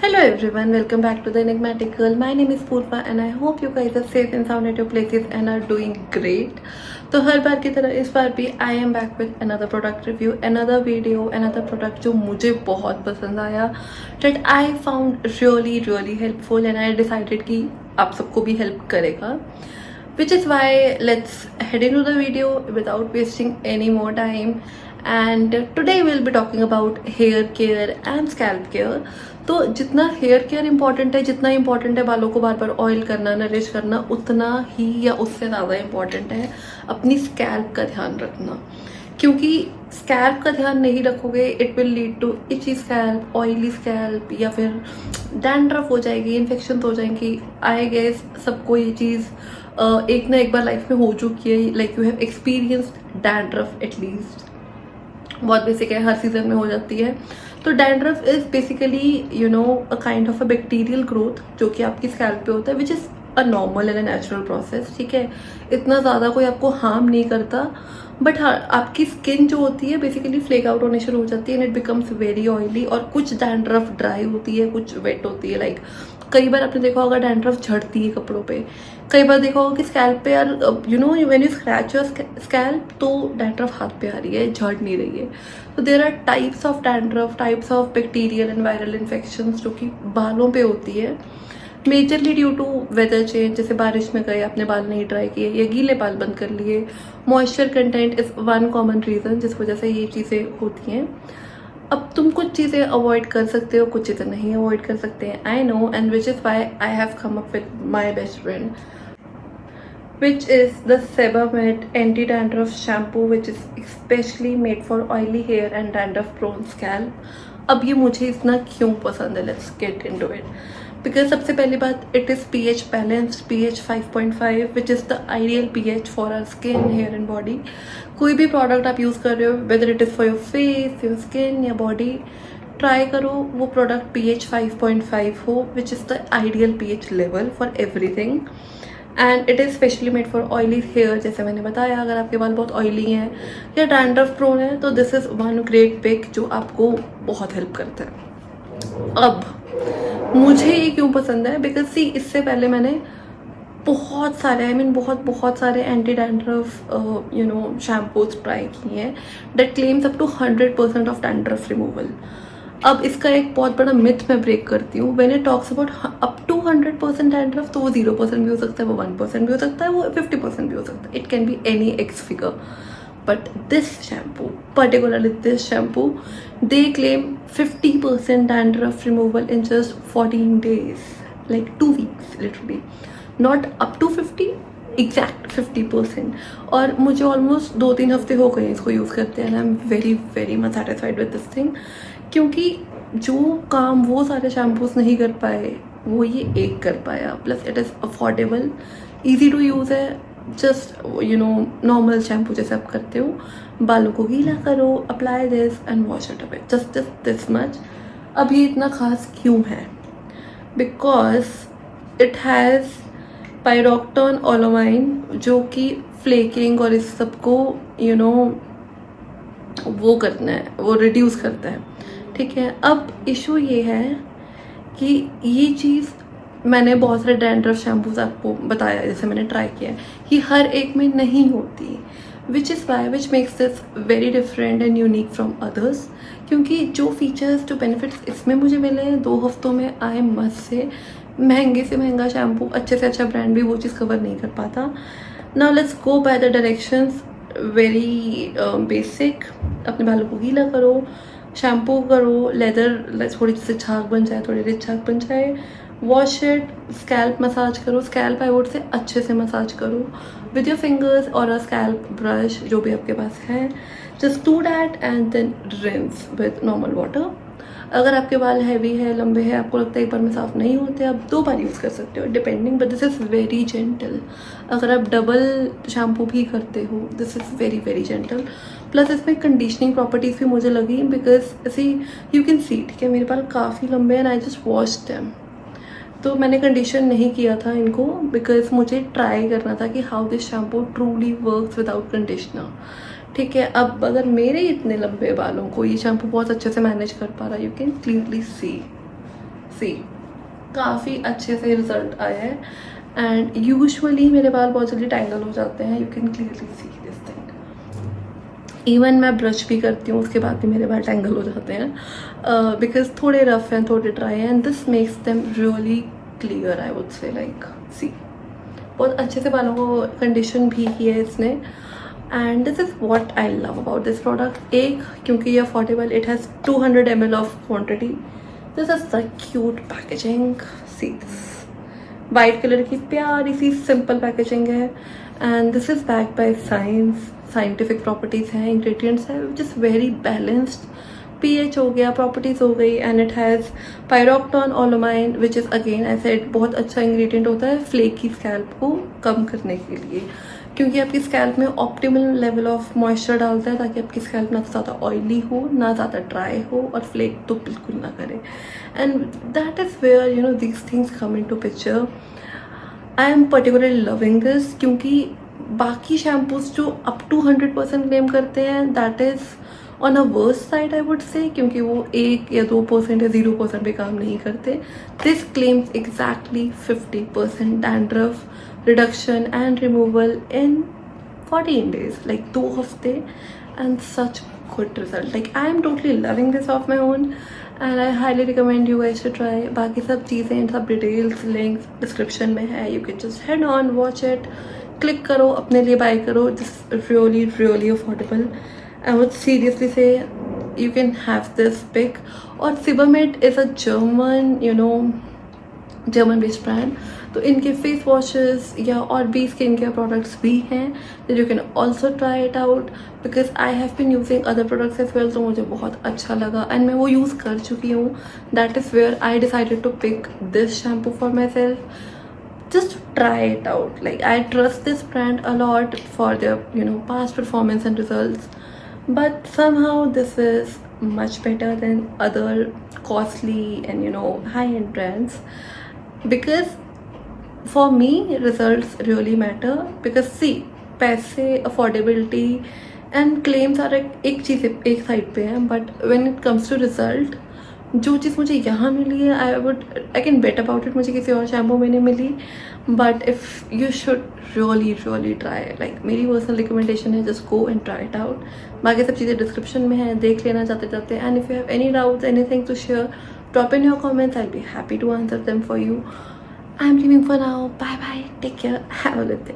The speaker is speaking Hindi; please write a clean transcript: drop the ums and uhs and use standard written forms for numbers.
Hello everyone, welcome back to the Enigmatic Girl. My name is Purva and I hope you guys are safe and sound at your places and are doing great. तो हर बार की तरह इस बार भी I am back with another product review, another video, another product जो मुझे बहुत पसंद आया, that I found really helpful and I decided कि आप सबको भी help करेगा. Which is why let's head into the video without wasting any more time. And today we'll be talking about hair care and scalp care. तो जितना हेयर केयर इंपॉर्टेंट है, जितना इंपॉर्टेंट है बालों को बार बार ऑयल करना, नरिश करना, उतना ही या उससे ज़्यादा इंपॉर्टेंट है अपनी स्कैल्प का ध्यान रखना. क्योंकि स्कैल्प का ध्यान नहीं रखोगे it will lead to itchy scalp, oily scalp, या फिर डैंड्रफ हो जाएगी, इन्फेक्शन हो जाएंगी. आई गेस सबको ये चीज़ एक ना एक बार लाइफ में हो चुकी है. Like you have experienced dandruff at least. बहुत बेसिक है, हर सीजन में हो जाती है. तो dandruff is basically a kind of a bacterial growth जो कि आपकी स्कैल्प पे होता है, which is a normal and a natural process. ठीक है, इतना ज़्यादा कोई आपको हार्म नहीं करता. बट हाँ, आपकी स्किन जो होती है बेसिकली फ्लेक आउट होने शुरू हो जाती है and it becomes very oily. और कुछ डैंड्रफ ड्राई होती है, कुछ वेट होती है. लाइक कई बार आपने देखा होगा डैंड्रफ झड़ती है कपड़ों पे. कई बार देखा होगा कि स्कैल्प पे यार when you scratch your scalp तो डैंड्रफ हाथ पे आ रही है, झड़ नहीं रही है. तो there are types of dandruff, types of bacterial and viral infections जो कि बालों पे होती है, majorly due to weather change. जैसे बारिश में गए, आपने बाल नहीं ड्राई किए या गीले बाल बंद कर लिए. Moisture content is one common reason जिस वजह से ये चीज़ें होती हैं. अब तुम कुछ चीज़ें अवॉइड कर सकते हो, कुछ चीज़ें नहीं अवॉइड कर सकते हैं. I know, and which is why I have come up with my best friend, which is the Sebamed anti-dandruff shampoo, which is especially made for oily hair and dandruff prone scalp. अब ये मुझे इतना क्यों पसंद है, let's get into it. Because सबसे पहली बात, it is pH balanced, pH 5.5, which is the ideal pH for our skin, hair and body. कोई भी प्रोडक्ट आप यूज़ कर रहे हो, whether it is for your face, your skin या body, ट्राई करो वो प्रोडक्ट pH 5.5 हो, which is the ideal pH level for everything. And it is specially made for oily hair. जैसे मैंने बताया, अगर आपके बाल बहुत ऑयली हैं या डैंड्रफ प्रोन है तो this is one great pick जो आपको बहुत हेल्प करता है. अब मुझे ये क्यों पसंद है, बिकॉज सी इससे पहले मैंने बहुत सारे बहुत सारे एंटी डैंड्रफ शैम्पूज ट्राई किए हैं that claims up to 100% of dandruff removal. अब इसका एक बहुत बड़ा मिथ मैं ब्रेक करती हूँ. When it talks about up to 100% dandruff, तो वो 0% भी हो सकता है, वो 1% भी हो सकता है, वो 50% भी हो सकता है. It can be any x figure. But this shampoo, particularly this shampoo, they claim 50% dandruff removal in just 14 days, like 2 weeks literally. Not up to 50, exact 50%. और मुझे ऑलमोस्ट 2-3 हफ्ते हो गए इसको यूज़ करते हैं. I am very much satisfied with this thing. क्योंकि जो काम वो सारे शैम्पूज नहीं कर पाए वो ये एक कर पाया. Plus it is affordable, easy to use है. जस्ट नॉर्मल शैम्पू जैसे आप करते हो, बालों को गीला करो, apply this and wash it away, just this much. अब ये इतना ख़ास क्यों है? Because it has piroctone olamine जो कि फ्लेकिंग और इस सबको वो करना है, वो रिड्यूस करता है. ठीक है, अब इशू ये है कि ये चीज़ मैंने बहुत सारे डैंड्रफ शैम्पूज आपको बताया, जैसे मैंने ट्राई किया है, ये हर एक में नहीं होती. Which makes this very different and unique from others. क्योंकि जो फीचर्स, जो बेनिफिट्स इसमें मुझे मिले हैं 2 हफ्तों में, आई मस्ट से महंगे से महंगा शैम्पू, अच्छे से अच्छा ब्रांड भी वो चीज़ कवर नहीं कर पाता. Now let's go by the directions. Very basic, अपने बालों को गीला करो, शैम्पू करो, लेदर थोड़ी सी झाग बन जाए, थोड़ी रिच झाग बन जाए, वॉश इट, स्कैल्प मसाज करो. स्कैल्प आई वुड से अच्छे से मसाज करो विद योर फिंगर्स और अ स्कैल्प ब्रश जो भी आपके पास है. Just do that and then rinse with normal water. अगर आपके बाल हैवी है, लंबे हैं, आपको लगता है एक बार में साफ़ नहीं होते, आप 2 बार यूज़ कर सकते हो depending. But this is very gentle. अगर आप डबल शैम्पू भी करते हो, this is very gentle. Plus इसमें कंडीशनिंग प्रॉपर्टीज़ भी मुझे लगी, बिकॉज ऐसी यू कैन सी. ठीक है, मेरे बाल काफ़ी लंबे हैं, आई जस्ट वॉश देम. तो मैंने कंडीशन नहीं किया था इनको बिकॉज मुझे ट्राई करना था कि how this shampoo truly works without conditioner. ठीक है, अब अगर मेरे इतने लंबे बालों को ये शैम्पू बहुत अच्छे से मैनेज कर पा रहा है, यू कैन क्लियरली सी सी काफ़ी अच्छे से रिजल्ट आया है. एंड यूजुअली मेरे बाल बहुत जल्दी टैंगल हो जाते हैं. You can clearly see this thing. Even मैं ब्रश भी करती हूँ उसके बाद भी मेरे बाल टैंगल हो जाते हैं बिकॉज थोड़े रफ हैं, थोड़े ड्राई हैं. And this makes them really clear. I would say like see बहुत अच्छे से बालों को कंडीशन भी किया है इसने. And this is what I love about this product. एक, क्योंकि ये affordable, it has 200 ml of quantity. This is the cute packaging. See this white colour की प्यारी सी सिंपल पैकेजिंग है. And this is backed by science. Scientific properties हैं, इंग्रेडिएंट्स हैं which is very balanced. pH हो गया, प्रॉपर्टीज़ हो गई. And it has piroctone olamine which is again I said बहुत अच्छा इंग्रेडिएंट होता है फ्लेकी स्कैल्प को कम करने के लिए, क्योंकि आपकी स्कैल्प में ऑप्टिमल लेवल ऑफ मॉइस्चर डालता है ताकि आपकी स्कैल्प ना ज़्यादा ऑयली हो, ना ज़्यादा ड्राई हो और फ्लेक तो बिल्कुल ना करे. And that is where you know these things come into picture. I am particularly loving this, क्योंकि बाकी शैम्पूज जो अप टू 100% क्लेम करते हैं that is on a worst side I would से, क्योंकि वो 1 या 2% या 0% भी काम नहीं करते. This claims exactly 50% dandruff reduction and removal in 14 days, like 2 हफ्ते. And such good result. Like I am totally loving this of my own and I highly recommend you guys to try. बाकी सब चीज़ें, सब डिटेल्स, लिंक्स डिस्क्रिप्शन में है. You can just head on, watch it, click करो, अपने लिए बाय करो. This really really affordable. I would seriously say you can have this pick. और Sebamed is a German based brand. तो इनके फेस वॉशेस या और भी स्किन केयर प्रोडक्ट्स भी हैं that you can also try it out because I have been using other products as well. तो मुझे बहुत अच्छा लगा एंड मैं वो यूज़ कर चुकी हूँ. That is where I decided to pick this shampoo for myself. Just try it out. Like I trust this brand a lot for their past performance and results. But somehow this is much better than other costly and high-end brands, because for me results really matter. Because see, पैसे, affordability and claims are एक चीज़ एक साइड पे है, but when it comes to result, जो चीज़ मुझे यहाँ मिली है I can bet about it मुझे किसी और शैम्पू में नहीं मिली. But if you should really really try. Like मेरी पर्सनल रिकमेंडेशन है just go and try it out. बाकी सब चीज़ें डिस्क्रिप्शन में है, देख लेना जाते जाते. And if you have any doubts, anything to share, drop in your comments. I will be happy to answer them for you. I am leaving for now. Bye bye, take care, have a good day.